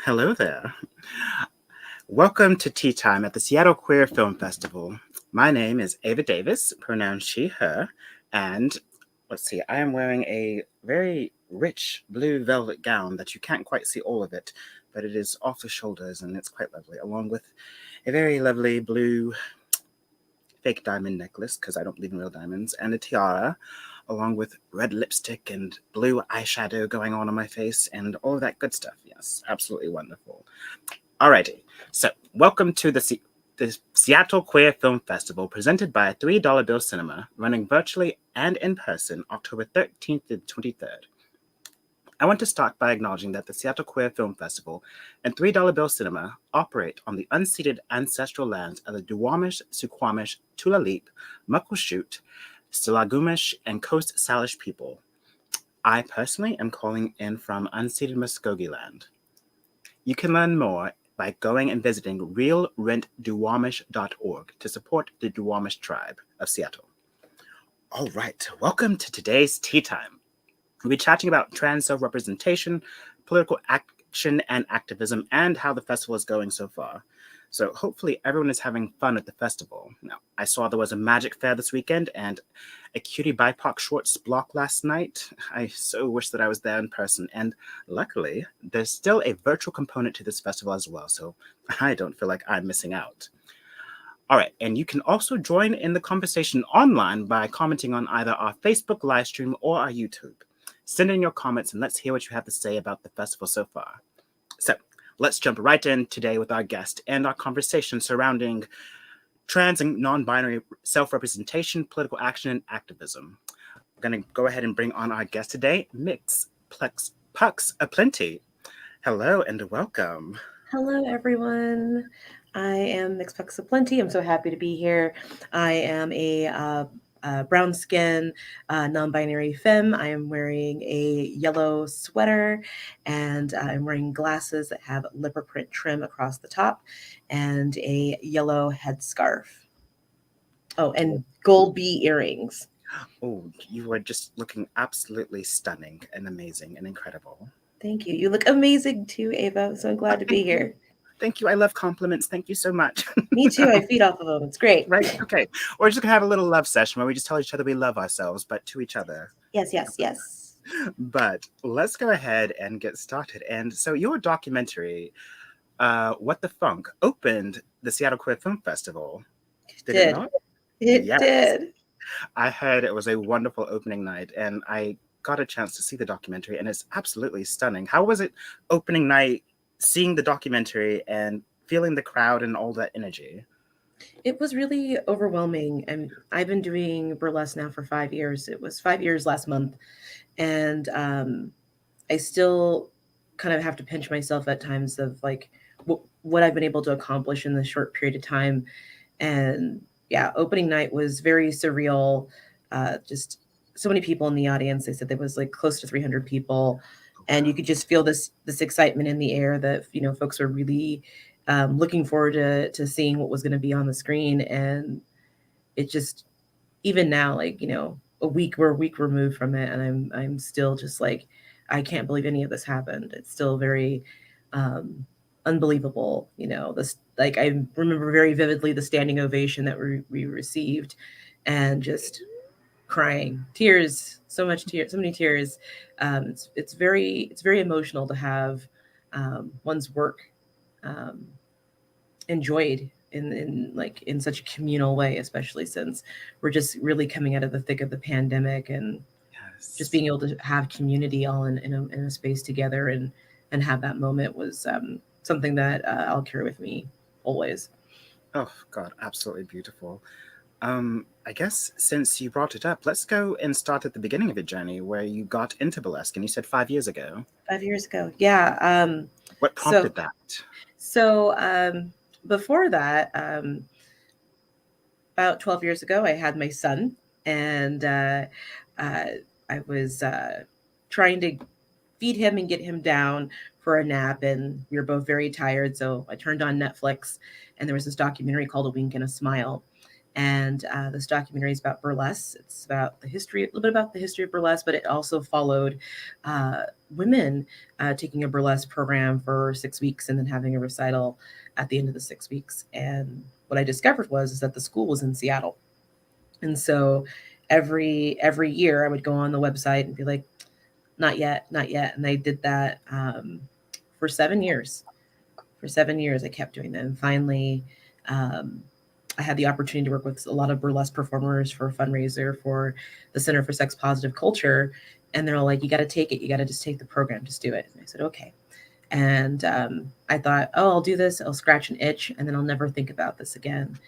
Hello there. Welcome to Tea Time at the Seattle Queer Film Festival. My name is Ava Davis, pronouns she, her, and let's see, I am wearing a very rich blue velvet gown that you can't quite see all of it, but it is off the shoulders and it's quite lovely, along with a very lovely blue fake diamond necklace, because I don't believe in real diamonds, and a tiara, along with red lipstick and blue eyeshadow going on my face, and all of that good stuff. Yes, absolutely wonderful. Alrighty, so welcome to the Seattle Queer Film Festival, presented by $3 Bill Cinema, running virtually and in person October 13th to 23rd. I want to start by acknowledging that the Seattle Queer Film Festival and $3 Bill Cinema operate on the unceded ancestral lands of the Duwamish, Suquamish, Tulalip, Muckleshoot, Stillaguamish, and Coast Salish people. I personally am calling in from unceded Muskogee land. You can learn more by going and visiting realrentduwamish.org to support the Duwamish tribe of Seattle. All right, welcome to today's Tea Time. We'll be chatting about trans self-representation, political action and activism, and how the festival is going so far. So hopefully everyone is having fun at the festival. Now, I saw there was a magic fair this weekend and a Cutie BIPOC Shorts block last night. I so wish that I was there in person. And luckily, there's still a virtual component to this festival as well, so I don't feel like I'm missing out. All right, and you can also join in the conversation online by commenting on either our Facebook live stream or our YouTube. Send in your comments and let's hear what you have to say about the festival so far. So let's jump right in today with our guest and our conversation surrounding trans and non-binary self-representation, political action, and activism. We're going to go ahead and bring on our guest today, Mix Pucks Aplenty. Hello and welcome. Hello, everyone. I am Mixed Pucks of Plenty. I'm so happy to be here. I am a brown skin, non-binary femme. I am wearing a yellow sweater, and I'm wearing glasses that have leopard print trim across the top, and a yellow headscarf. Oh, and gold bee earrings. Oh, you are just looking absolutely stunning and amazing and incredible. Thank you. You look amazing too, Ava. So I'm glad to be Thank you. here. Thank you. I love compliments. Thank you so much. Me too. I feed off of them. It's great. Right? Okay. We're just going to have a little love session where we just tell each other we love ourselves, but to each other. Yes, yes, yes. But let's go ahead and get started. And so your documentary, What the Funk, opened the Seattle Queer Film Festival. Did it not? It Yes. did. I heard it was a wonderful opening night, and I got a chance to see the documentary, and it's absolutely stunning. How was it opening night, seeing the documentary and feeling the crowd and all that energy? It was really overwhelming. And I've been doing burlesque now for 5 years. It was 5 years last month. And I still kind of have to pinch myself at times of like what I've been able to accomplish in this short period of time. And yeah, opening night was very surreal. Just so many people in the audience. They said there was like close to 300 people. And you could just feel this excitement in the air that folks were really looking forward to seeing what was going to be on the screen. And it just, even now, like we're a week removed from it, and I'm still just like, I can't believe any of this happened. It's still very unbelievable. This, like, I remember very vividly the standing ovation that we received, and just crying, tears, so much tears, so many tears. It's very emotional to have one's work um, enjoyed in such a communal way, especially since we're just really coming out of the thick of the pandemic, and just Yes. being able to have community all in a space together, and have that moment was something that I'll carry with me always. Oh, God, absolutely beautiful. I guess since you brought it up, let's go and start at the beginning of your journey where you got into burlesque, and you said 5 years ago. 5 years ago, yeah. What So prompted that? so before that, about 12 years ago, I had my son, and uh, I was trying to feed him and get him down for a nap, and we were both very tired. So I turned on Netflix, and there was this documentary called A Wink and a Smile. And this documentary is about burlesque. It's about the history, a little bit about the history of burlesque, but it also followed women taking a burlesque program for 6 weeks and then having a recital at the end of the 6 weeks. And what I discovered was is that the school was in Seattle, and so every year I would go on the website and be like, not yet, not yet. And I did that for 7 years. For 7 years, I kept doing that. And finally, um, I had the opportunity to work with a lot of burlesque performers for a fundraiser for the Center for Sex Positive Culture. And they're all like, you got to take it. You got to just take the program, just do it. And I said, okay. And I thought, oh, I'll do this. I'll scratch an itch and then I'll never think about this again.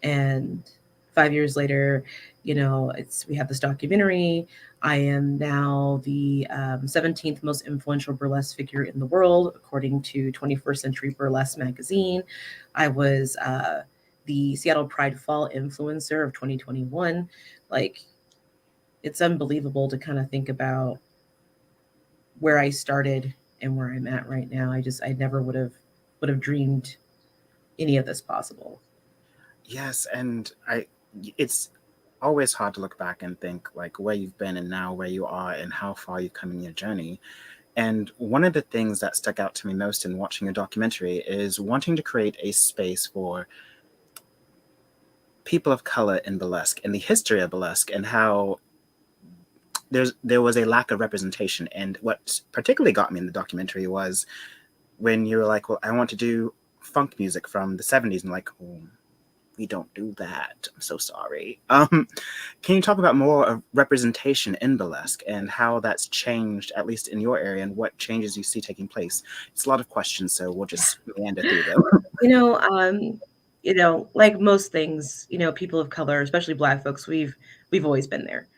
And 5 years later, we have this documentary. I am now the 17th most influential burlesque figure in the world, according to 21st Century Burlesque magazine. I was the Seattle Pride Fall influencer of 2021. Like, it's unbelievable to kind of think about where I started and where I'm at right now. I never would have dreamed any of this possible. Yes, and it's always hard to look back and think like where you've been and now where you are and how far you've come in your journey. And one of the things that stuck out to me most in watching your documentary is wanting to create a space for people of color in burlesque and the history of burlesque and how there was a lack of representation. And what particularly got me in the documentary was when you were like, well, I want to do funk music from the 70s, and like, oh, we don't do that. I'm so sorry. Can you talk about more of representation in burlesque and how that's changed, at least in your area, and what changes you see taking place? It's a lot of questions, so we'll just meander through them. You know, um, like most things, people of color, especially Black folks, we've always been there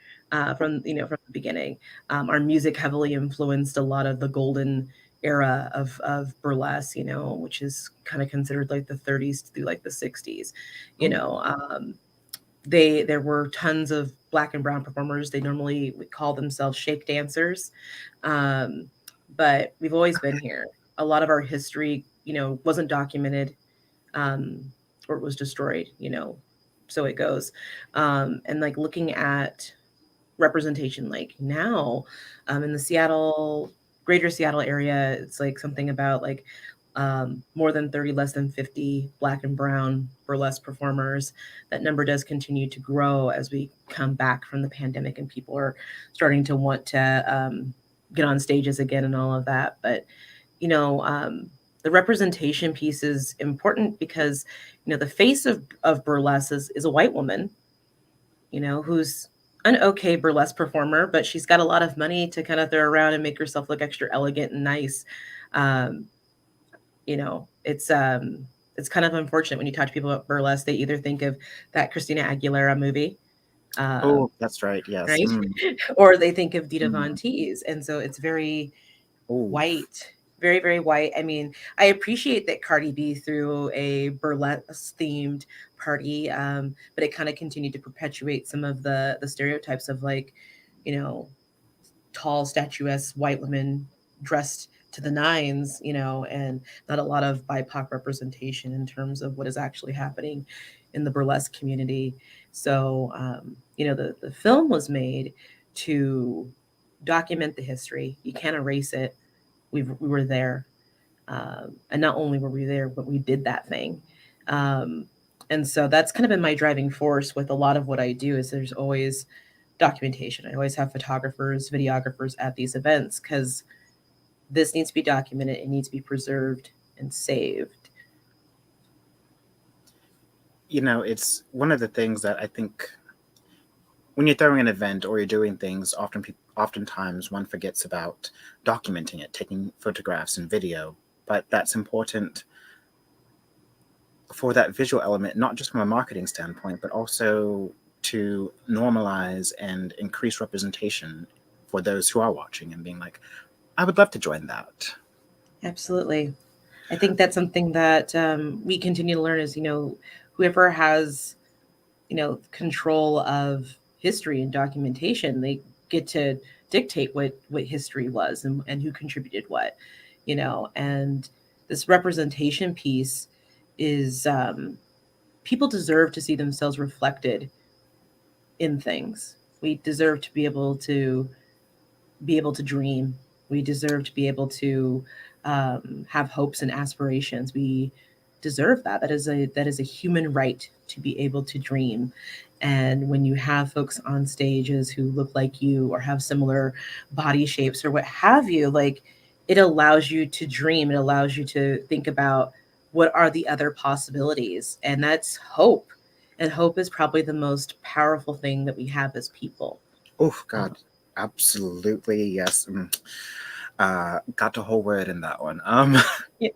from the beginning. Our music heavily influenced a lot of the golden era of burlesque, which is kind of considered like the 30s through like the 60s. You Ooh. know, there were tons of Black and brown performers. They normally would call themselves shake dancers, um, but we've always been here. A lot of our history, wasn't documented, um, or it was destroyed. So it goes. And like looking at representation, like now, in the greater Seattle area, it's like something about like more than 30, less than 50 Black and brown burlesque performers. That number does continue to grow as we come back from the pandemic and people are starting to want to get on stages again and all of that. But, you know, um, the representation piece is important because, the face of burlesque is a white woman, who's an okay burlesque performer, but she's got a lot of money to kind of throw around and make herself look extra elegant and nice. Um, you know, it's um it's kind of unfortunate when you talk to people about burlesque, they either think of that Christina Aguilera movie, um, Oh, that's right. Yes. right? Mm, Or they think of Dita Von mm. Teese. And so it's very Oh, white, very, very white. I mean, I appreciate that Cardi B threw a burlesque themed party, but it kind of continued to perpetuate some of the stereotypes of like, you know, tall, statuesque white women dressed to the nines, and not a lot of BIPOC representation in terms of what is actually happening in the burlesque community. So, the film was made to document the history. You can't erase it. We were there. And not only were we there, but we did that thing. Um, and so that's kind of been my driving force with a lot of what I do is there's always documentation. I always have photographers, videographers at these events because this needs to be documented. It needs to be preserved and saved. it's one of the things that I think when you're throwing an event or you're doing things, oftentimes one forgets about documenting it, taking photographs and video. But that's important for that visual element, not just from a marketing standpoint, but also to normalize and increase representation for those who are watching and being like, I would love to join that. Absolutely. I think that's something that we continue to learn is, whoever has, control of history and documentation, they get to dictate what history was and who contributed what, and this representation piece is people deserve to see themselves reflected in things. We deserve to be able to dream. We deserve to be able to have hopes and aspirations. We deserve that. That is a human right to be able to dream. And when you have folks on stages who look like you or have similar body shapes or what have you, like it allows you to dream. It allows you to think about what are the other possibilities, and that's hope. And hope is probably the most powerful thing that we have as people. Oh, Uh, God. Absolutely. Yes. Got a whole word in that one. yeah.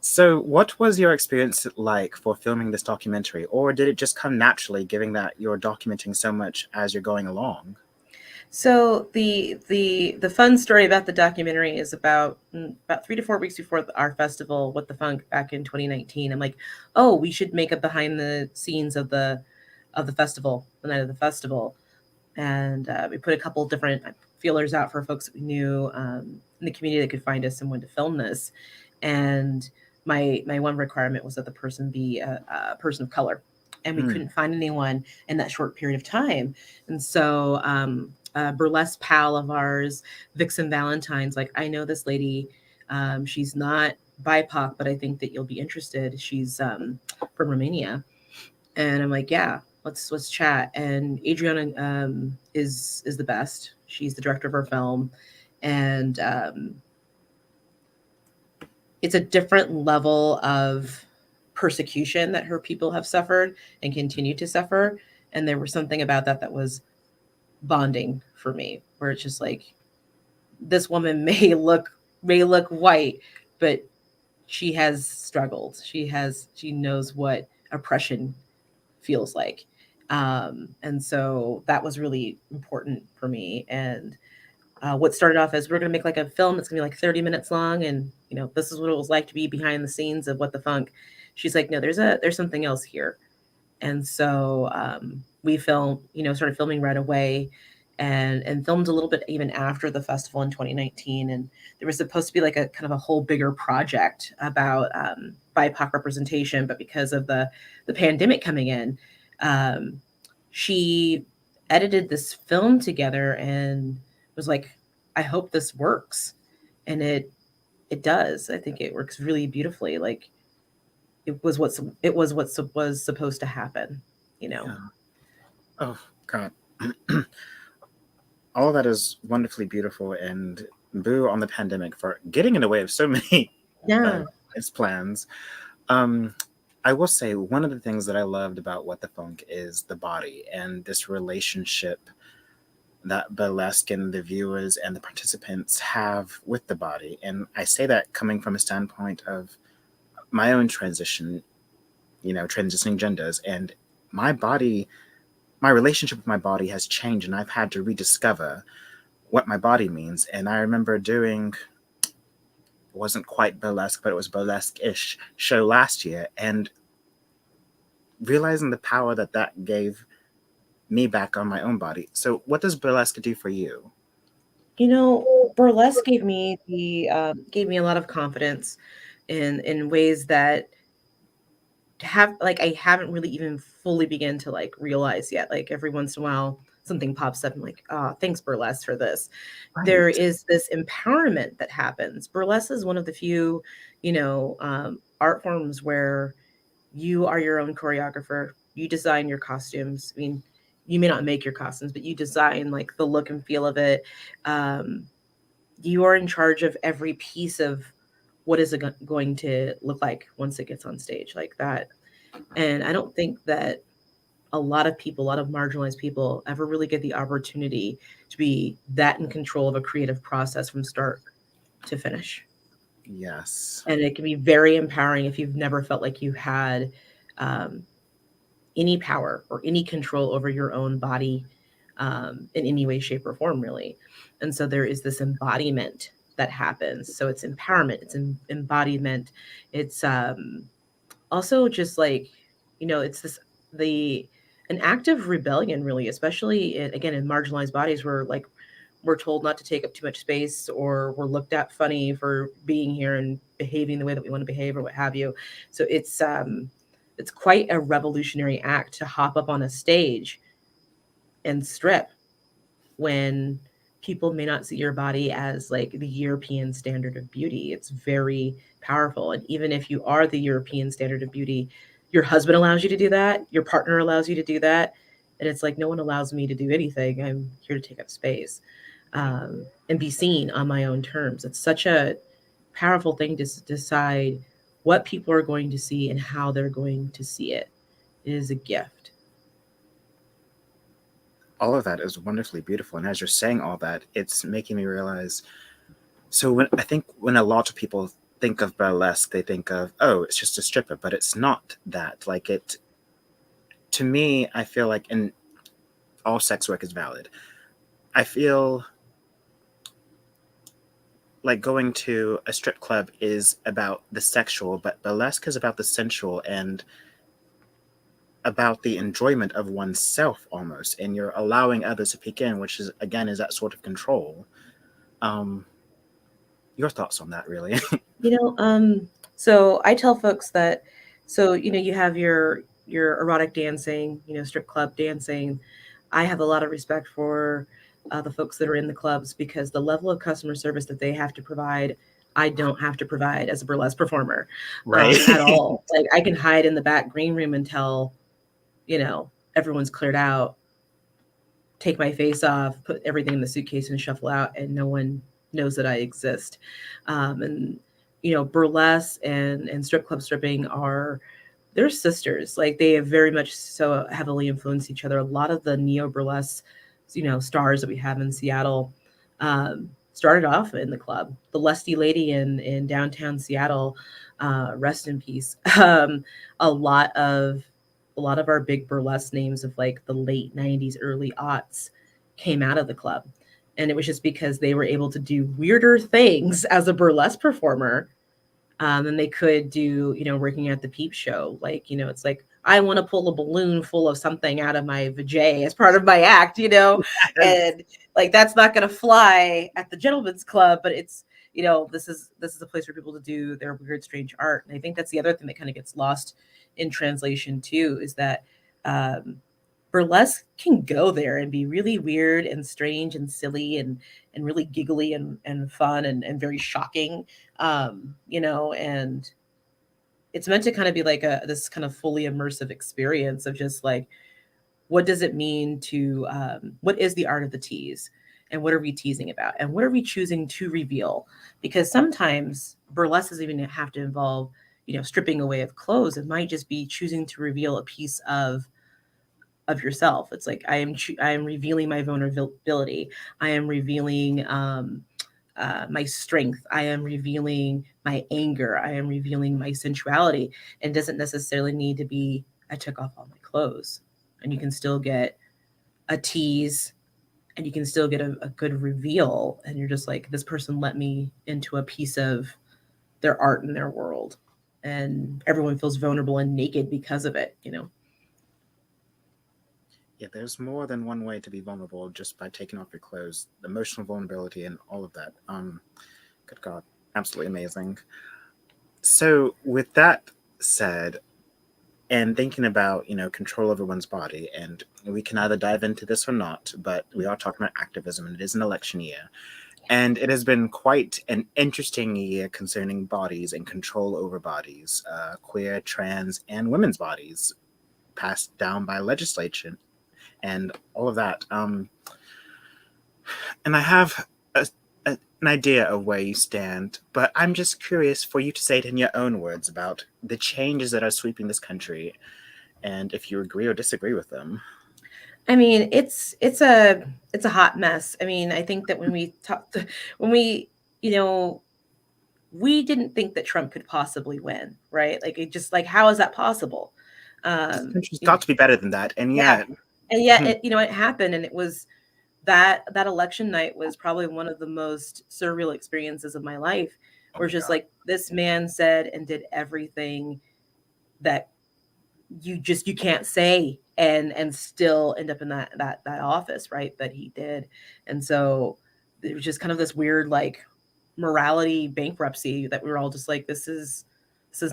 So, what was your experience like for filming this documentary, or did it just come naturally, given that you're documenting so much as you're going along? So the fun story about the documentary is about 3 to 4 weeks before our festival, What the Funk, back in 2019. I'm like, oh, we should make a behind the scenes of the festival, the night of the festival, and we put a couple different feelers out for folks that we knew in the community that could find us someone to film this. And my one requirement was that the person be a person of color, and we Mm, couldn't find anyone in that short period of time. And so a burlesque pal of ours, Vixen Valentine's, like, I know this lady. She's not BIPOC, but I think that you'll be interested. She's from Romania, and I'm like, yeah, let's chat. And Adriana is the best. She's the director of our film, and it's a different level of persecution that her people have suffered and continue to suffer. And there was something about that that was bonding for me, where it's just like, this woman may look white, but she has struggled. She knows what oppression feels like. And so that was really important for me. And what started off as, we're going to make like a film that's going to be like 30 minutes long, and this is what it was like to be behind the scenes of What the Funk. She's like, no, there's something else here. And so we started filming right away, and filmed a little bit even after the festival in 2019. And there was supposed to be like a kind of a whole bigger project about BIPOC representation, but because of the pandemic coming in, um, she edited this film together and was like, I hope this works. And it does. I think it works really beautifully. Like, it was what was supposed to happen, you know. yeah. Oh, God. All of that is wonderfully beautiful, and boo on the pandemic for getting in the way of so many uh, Yeah. its plans. Um, I will say one of the things that I loved about What the Funk is the body and this relationship that burlesque and the viewers and the participants have with the body. And I say that coming from a standpoint of my own transition, transitioning genders, and my body, my relationship with my body has changed, and I've had to rediscover what my body means. And I remember doing, it wasn't quite burlesque, but it was burlesque-ish show last year, and realizing the power that that gave me back on my own body. So, what does burlesque do for you? Burlesque gave me a lot of confidence in ways that I haven't really even fully begun to like realize yet. Like, every once in a while something pops up. I'm like, oh, thanks burlesque for this. There Right. is this empowerment that happens. Burlesque is one of the few, art forms where you are your own choreographer. You design your costumes. I mean, you may not make your costumes, but you design like the look and feel of it. Um, you are in charge of every piece of what is it going to look like once it gets on stage like that. And I don't think that a lot of people, a lot of marginalized people, ever really get the opportunity to be that in control of a creative process from start to finish. Yes. And it can be very empowering if you've never felt like you had um, any power or any control over your own body in any way, shape, or form, really. And so there is this embodiment that happens. So it's empowerment, it's embodiment, it's also just like, it's the an act of rebellion, really, especially again in marginalized bodies where like we're told not to take up too much space, or we're looked at funny for being here and behaving the way that we want to behave or what have you. So it's it's quite a revolutionary act to hop up on a stage and strip when people may not see your body as like the European standard of beauty. It's very powerful. And even if you are the European standard of beauty, your husband allows you to do that, your partner allows you to do that. And it's like, no one allows me to do anything. I'm here to take up space, and be seen on my own terms. It's such a powerful thing to decide what people are going to see and how they're going to see it. It is a gift. All of that is wonderfully beautiful. And as you're saying all that, it's making me realize. So when a lot of people think of burlesque, they think of, oh, it's just a stripper, but it's not that. Like it, to me, I feel like, and all sex work is valid. I feel like going to a strip club is about the sexual, but burlesque is about the sensual and about the enjoyment of oneself almost, and you're allowing others to peek in, which is again is that sort of control. Um, your thoughts on that, really? You know, so I tell folks that, so you have your erotic dancing, strip club dancing. I have a lot of respect for the folks that are in the clubs because the level of customer service that they have to provide, I don't have to provide as a burlesque performer, Right. at all. Like I can hide in the back green room until everyone's cleared out, take my face off, put everything in the suitcase and shuffle out, and no one knows that I exist. And burlesque and strip club stripping are they're sisters. Like they have very much so heavily influenced each other. A lot of the neo burlesque, stars that we have in Seattle, started off in the club. The Lusty Lady in downtown Seattle, rest in peace. A lot of a lot of our big burlesque names of like the late 90s, early aughts came out of the club. And it was just because they were able to do weirder things as a burlesque performer than they could do, working at the peep show. Like, it's like, I want to pull a balloon full of something out of my vajay as part of my act, and like that's not going to fly at the gentleman's club, but it's, this is a place for people to do their weird, strange art. And I think that's the other thing that kind of gets lost in translation too, is that um, burlesque can go there and be really weird and strange and silly and really giggly and fun and very shocking, and it's meant to kind of be like a this kind of fully immersive experience of just like what does it mean to what is the art of the tease, and what are we teasing about, and what are we choosing to reveal, because sometimes burlesque doesn't even have to involve stripping away of clothes. It might just be choosing to reveal a piece of yourself. It's like I am revealing my vulnerability. I am revealing my strength. I am revealing my anger. I am revealing my sensuality. And it doesn't necessarily need to be I took off all my clothes. And you can still get a tease, and you can still get a good reveal. And you're just like, this person let me into a piece of their art and their world. And everyone feels vulnerable and naked because of it. Yeah, there's more than one way to be vulnerable just by taking off your clothes. Emotional vulnerability and all of that. Good God, absolutely amazing. So, with that said, and thinking about control over one's body, and we can either dive into this or not, but we are talking about activism, and it is an election year, and it has been quite an interesting year concerning bodies and control over bodies, queer, trans, and women's bodies passed down by legislation and all of that. And I have an idea of where you stand, but I'm just curious for you to say it in your own words about the changes that are sweeping this country, and if you agree or disagree with them. I mean, it's a hot mess. I mean, I think that when we talked, when you know, we didn't think that Trump could possibly win, right? Like it just like how is that possible? This Um, country's you know, got to be better than that, and yeah, yet, and yet it happened, and it was that election night was probably one of the most surreal experiences of my life, oh where my it's just God. like this man said and did everything that you can't say and still end up in that office, right, that he did. And so it was just kind of this weird like morality bankruptcy that we were all just like this is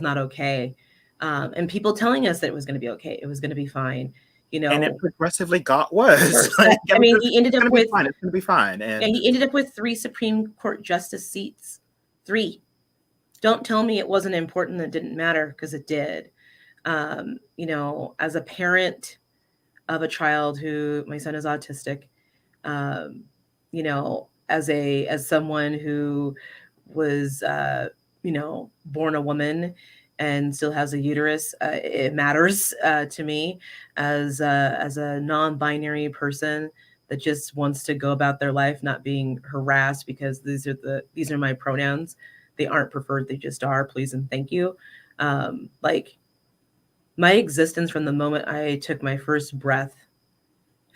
not okay. And people telling us that it was going to be okay, it was going to be fine, And it progressively got worse. worse. Like, I mean, he ended it's up gonna be with fine. It's gonna be fine. yeah, And he ended up with 3 Supreme Court justice seats. 3. Don't tell me it wasn't important, that didn't matter, because it did. As a parent of a child who, my son is autistic, um, as someone who was born a woman and still has a uterus, it matters to me as a non-binary person that just wants to go about their life not being harassed because these are my pronouns. They aren't preferred, they just are. Please and thank you. Like, my existence from the moment I took my first breath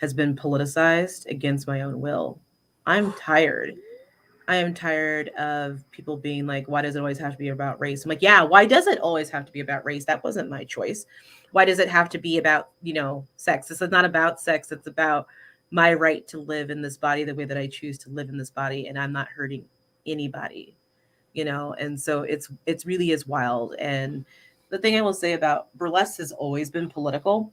has been politicized against my own will. I'm tired. I am tired of people being like, why does it always have to be about race? I'm like, yeah, why does it always have to be about race? That wasn't my choice. Why does it have to be about, sex? This is not about sex. It's about my right to live in this body the way that I choose to live in this body, and I'm not hurting anybody. And so it's really is wild. And the thing I will say about burlesque has always been political,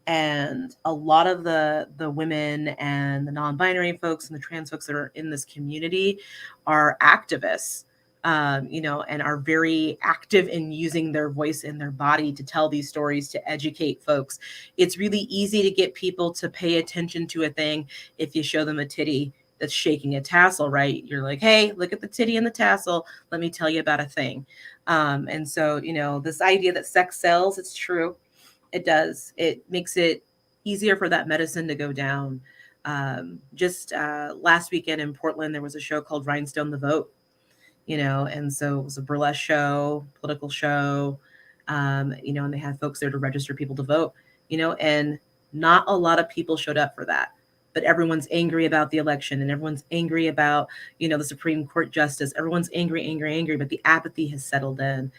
and a lot of the women and the non-binary folks and the trans folks that are in this community are activists, and are very active in using their voice and their body to tell these stories, to educate folks. It's really easy to get people to pay attention to a thing if you show them a titty that's shaking a tassel, right? You're like, hey, look at the titty and the tassel, let me tell you about a thing. And so this idea that sex sells, it's true, it does. It makes it easier for that medicine to go down. Just last weekend in Portland, there was a show called Rhinestone the Vote, and so it was a burlesque show, political show, and they had folks there to register people to vote, and not a lot of people showed up for that. But everyone's angry about the election, and everyone's angry about, the Supreme Court justice. Everyone's angry, angry, angry, but the apathy has settled in.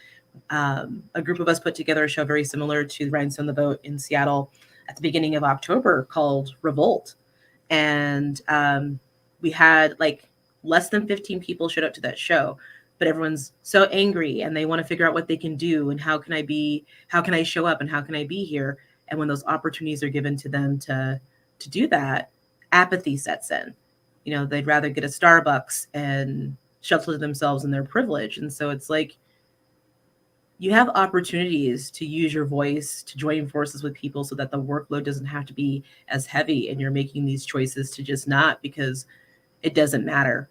A group of us put together a show very similar to Rhinestone the Boat in Seattle at the beginning of October called Revolt. And we had like less than 15 people showed up to that show, but everyone's so angry and they want to figure out what they can do and how can I show up and how can I be here? And when those opportunities are given to them to do that, apathy sets in. They'd rather get a Starbucks and shelter themselves in their privilege. And so it's like, you have opportunities to use your voice to join forces with people so that the workload doesn't have to be as heavy, and you're making these choices to just not because it doesn't matter.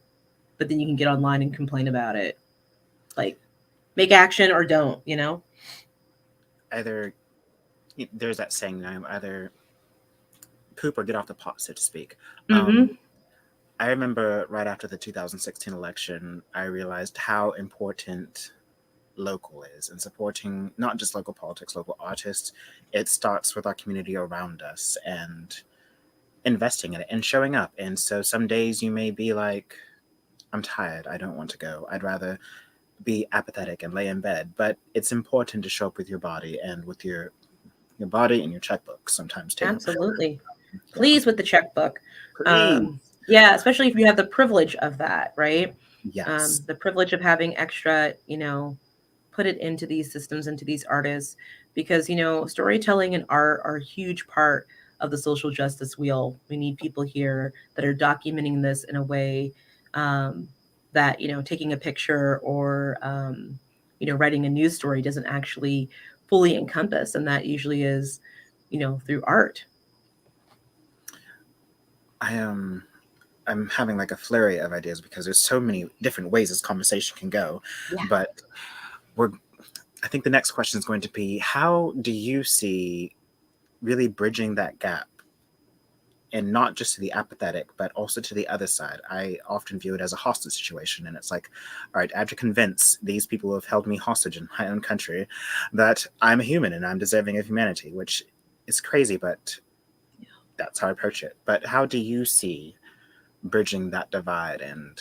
But then you can get online and complain about it. Like, make action or don't. either there's that saying, either poop or get off the pot, so to speak. Mm-hmm. I remember right after the 2016 election, I realized how important local is and supporting not just local politics, local artists. It starts with our community around us and investing in it and showing up. And so some days you may be like, I'm tired, I don't want to go, I'd rather be apathetic and lay in bed. But it's important to show up with your body and with your body and your checkbook sometimes too. Absolutely. Yeah. Please with the checkbook. Please. Yeah, especially if you have the privilege of that, right? Yes. The privilege of having extra, put it into these systems, into these artists, because storytelling and art are a huge part of the social justice wheel. We need people here that are documenting this in a way um, that taking a picture or writing a news story doesn't actually fully encompass, and that usually is through art. I am I'm having like a flurry of ideas because there's so many different ways this conversation can go. Yeah. But we're I think the next question is going to be, how do you see really bridging that gap, and not just to the apathetic, but also to the other side? I often view it as a hostage situation. And it's like, all right, I have to convince these people who have held me hostage in my own country that I'm a human and I'm deserving of humanity, which is crazy, but that's how I approach it. But how do you see bridging that divide and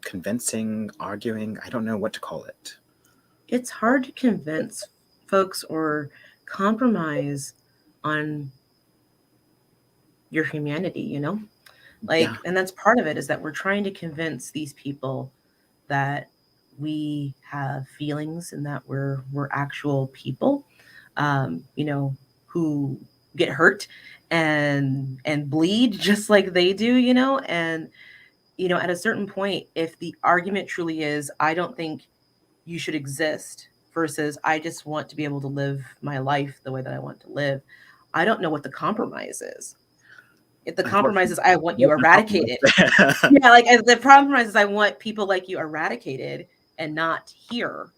convincing, arguing? I don't know what to call it. It's hard to convince folks or compromise on your humanity. Yeah. And that's part of it, is that we're trying to convince these people that we have feelings and that we're actual people, who get hurt and bleed just like they do, and at a certain point, if the argument truly is, I don't think you should exist versus I just want to be able to live my life the way that I want to live, I don't know what the compromise is. If the compromise is I want you What's the eradicated, compromise? yeah, like if the compromise is I want people like you eradicated and not here,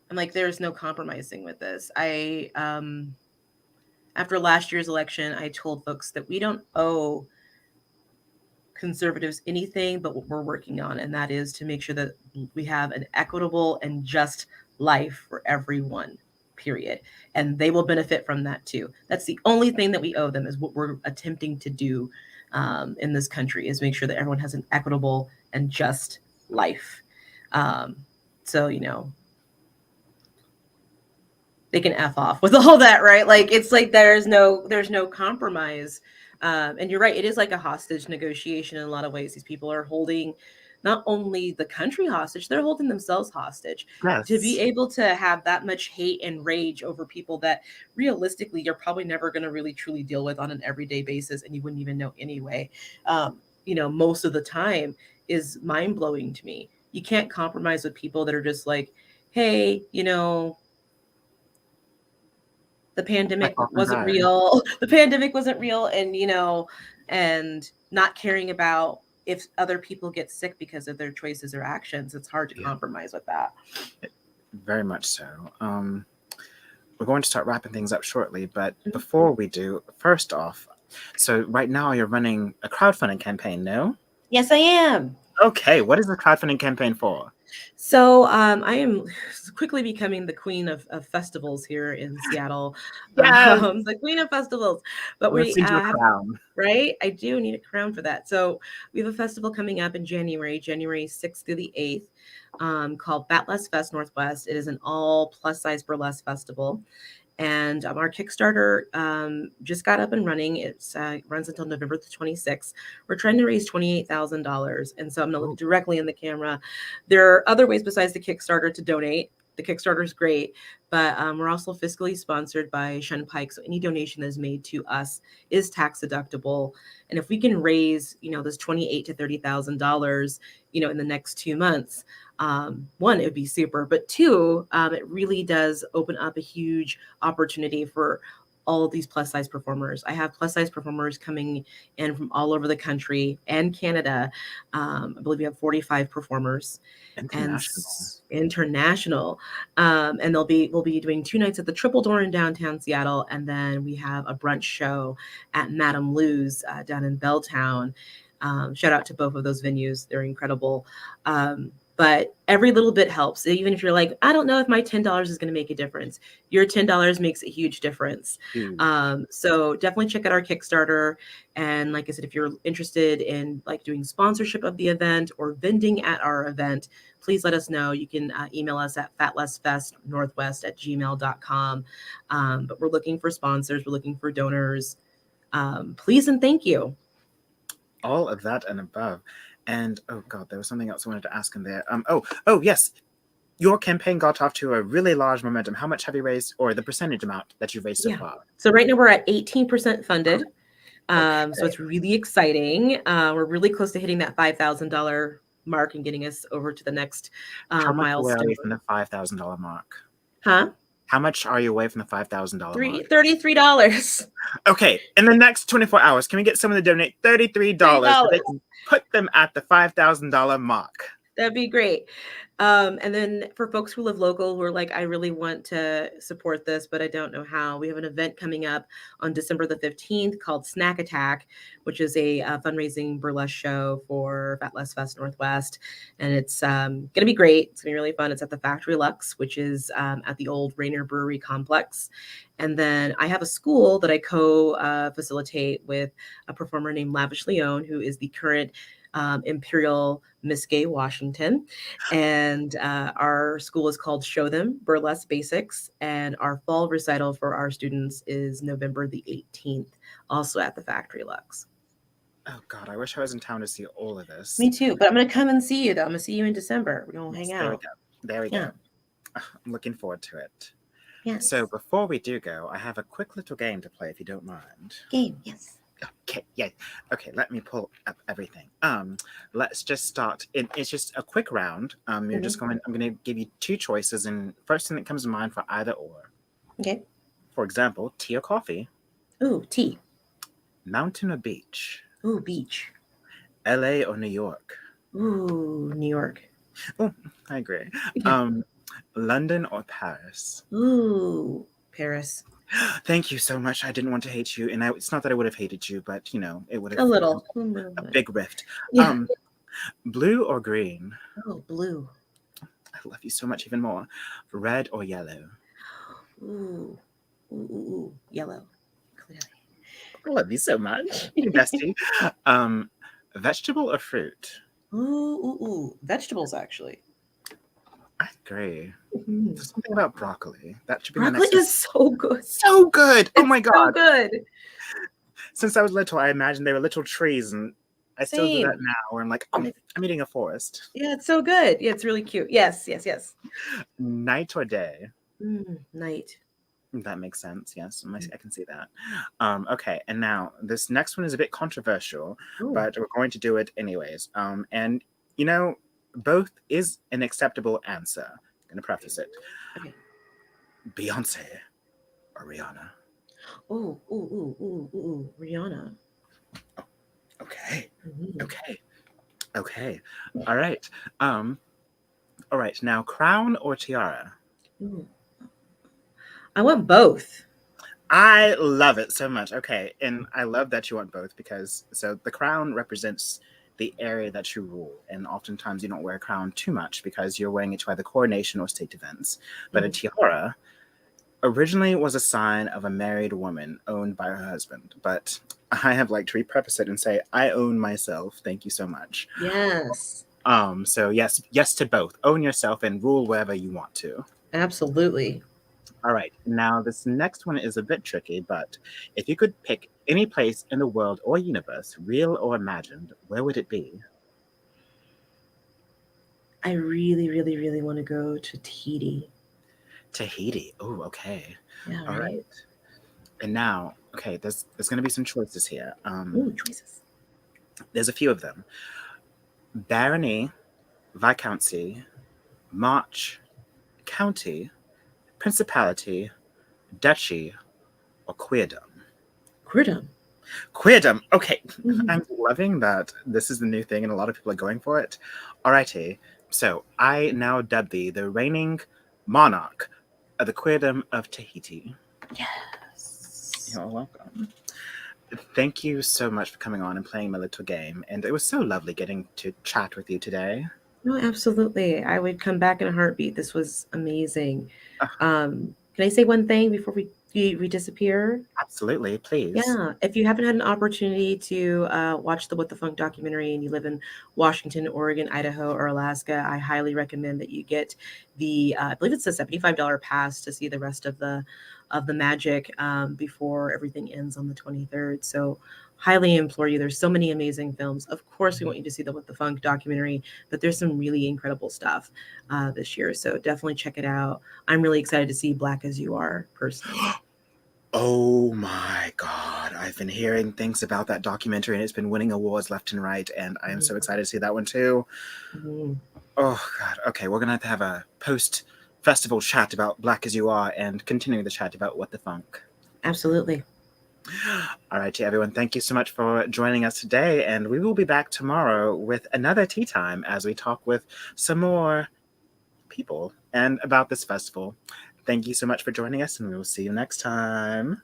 I'm like, there's no compromising with this. After last year's election, I told folks that we don't owe conservatives anything but what we're working on, and that is to make sure that we have an equitable and just life for everyone, period. And they will benefit from that too. That's the only thing that we owe them, is what we're attempting to do in this country, is make sure that everyone has an equitable and just life. So they can F off with all that, right? Like, it's like there's no compromise. And you're right, it is like a hostage negotiation in a lot of ways. These people are holding not only the country hostage, they're holding themselves hostage. To be Yes. able to have that much hate and rage over people that realistically you're probably never going to really truly deal with on an everyday basis, and you wouldn't even know anyway, most of the time, is mind-blowing to me. You can't compromise with people that are just like, hey, the pandemic wasn't real. The pandemic wasn't real. And not caring about if other people get sick because of their choices or actions. It's hard to compromise with that. Very much so. We're going to start wrapping things up shortly, but before we do, first off, so right now you're running a crowdfunding campaign, no? Yes, I am. Okay, what is the crowdfunding campaign for? So I am quickly becoming the queen of festivals here in Seattle. Yes! The queen of festivals. But Let's we send you a have, crown. right? I do need a crown for that. So we have a festival coming up in January 6th through the 8th, called Fat Less Fest Northwest. It is an all plus size burlesque festival. And our Kickstarter just got up and running. It runs until November the 26th. We're trying to raise $28,000. And so I'm going to look directly in the camera. There are other ways besides the Kickstarter to donate. The Kickstarter is great, but we're also fiscally sponsored by Shen Pike. So any donation that is made to us is tax deductible. And if we can raise, this $28,000 to $30,000, in the next 2 months, one, it would be super, but two, it really does open up a huge opportunity for all of these plus size performers. I have plus size performers coming in from all over the country and Canada. I believe we have 45 performers. International. And we'll be doing 2 nights at the Triple Door in downtown Seattle, and then we have a brunch show at Madame Lou's down in Belltown. Shout out to both of those venues; they're incredible. But every little bit helps. Even if you're like, I don't know if my $10 is going to make a difference, your $10 makes a huge difference. So definitely check out our Kickstarter. And like I said, if you're interested in like doing sponsorship of the event or vending at our event, please let us know. You can email us at fatlessfestnorthwest@gmail.com. But we're looking for sponsors. We're looking for donors. Please and thank you. All of that and above. And oh god, there was something else I wanted to ask in there. Yes, your campaign got off to a really large momentum. How much have you raised, or the percentage amount that you've raised so far? So right now we're at 18% funded. So it's really exciting. We're really close to hitting that $5,000 mark and getting us over to the next milestone. How much away from the $5,000 mark? Huh? How much are you away from the $5,000 mark? $33. Okay, in the next 24 hours, can we get someone to donate $33 so they can put them at the $5,000 mark? That'd be great. And then for folks who live local, who are like, I really want to support this, but I don't know how. We have an event coming up on December the 15th called Snack Attack, which is a fundraising burlesque show for Fat Less Fest Northwest. And it's going to be great. It's going to be really fun. It's at the Factory Lux, which is at the old Rainier Brewery complex. And then I have a school that I co-facilitate with a performer named Lavish Leone, who is the current Imperial Miss Gay Washington. And our school is called Show Them Burlesque Basics. And our fall recital for our students is November the 18th, also at the Factory Lux. Oh God, I wish I was in town to see all of this. Me too. But I'm gonna come and see you though. I'm gonna see you in December. We're gonna Yes, hang there we out. go. There we Yeah. go. I'm looking forward to it. So Yes. before we do go, I have a quick little game to play if you don't mind. Game. Yes. Okay, yeah. Okay, let me pull up everything. Let's just start. It's just a quick round. You're just going. I'm going to give you two choices, and first thing that comes to mind for either or. Okay. For example, tea or coffee, Ooh, tea. mountain or beach, Ooh, beach. L.A. or New York. Ooh, New York. Oh, I agree. Yeah. London or Paris. Ooh, Paris. Thank you so much. I didn't want to hate you, and it's not that I would have hated you, but it would have A little a bit. big rift. Yeah. Blue or green. Oh, blue. I love you so much even more. Red or yellow. Ooh. Ooh. Yellow. Clearly. I love you so much, bestie. Vegetable or fruit. Ooh. Vegetables, actually. I agree. Mhm. There's something about broccoli that should be my Broccoli next. is so good. So good. Oh It's my so God. good. Since I was little, I imagined they were little trees, and I still do that Same. now. Where I'm like, oh, I'm eating a forest. Yeah, it's so good. Yeah, it's really cute. Yes. Night or day. Night. That makes sense. Yes, Mm. I can see that. Okay, and now this next one is a bit controversial, Ooh. but we're going to do it anyways. And both is an acceptable answer. I'm going to preface it. Okay. Beyonce or Rihanna. Ooh. Rihanna. Okay. Mhm. Okay. All right. All right. Now, crown or tiara. Ooh. I want both. I love it so much. Okay, and I love that you want both because the crown represents the area that you rule, and oftentimes you don't wear a crown too much because you're wearing it to either coronation or state events. But a Mhm. tiara originally was a sign of a married woman owned by her husband. But I have like to repurpose it and say, I own myself. Thank you so much. Yes. So yes to both. Own yourself and rule wherever you want to. Absolutely. All right, now this next one is a bit tricky, but if you could pick any place in the world or universe, real or imagined, where would it be? I really want to go to Tahiti. Tahiti. Oh, okay. Yeah, All right? right. And now, okay, there's going to be some choices here. Ooh, choices. There's a few of them: barony, viscountcy, march, county, principality, duchy, or queerdom. Queerdom. Queerdom. Okay, Mhm. I'm loving that this is the new thing and a lot of people are going for it. Alrighty, so I now dub thee the reigning monarch of the Queerdom of Tahiti. Yes. You're welcome. Thank you so much for coming on and playing my little game, and it was so lovely getting to chat with you today. No, absolutely. I would come back in a heartbeat. This was amazing. Uh, Can I say one thing before we disappear? Absolutely, please. Yeah, if you haven't had an opportunity to watch the What the Funk documentary and you live in Washington, Oregon, Idaho, or Alaska, I highly recommend that you get I believe it's a $75 pass to see the rest of the magic before everything ends on the 23rd. So highly implore you. There's so many amazing films. Of course, we want you to see the What the Funk documentary, but there's some really incredible stuff this year. So definitely check it out. I'm really excited to see Black as You Are personally. Oh my God. I've been hearing things about that documentary and it's been winning awards left and right, and I am so excited to see that one too. Mhm. Oh God. Okay, we're gonna have a post festival chat about Black as You Are and continuing the chat about What the Funk. Absolutely. All right, everyone, thank you so much for joining us today, and we will be back tomorrow with another tea time as we talk with some more people and about this festival. Thank you so much for joining us, and we will see you next time.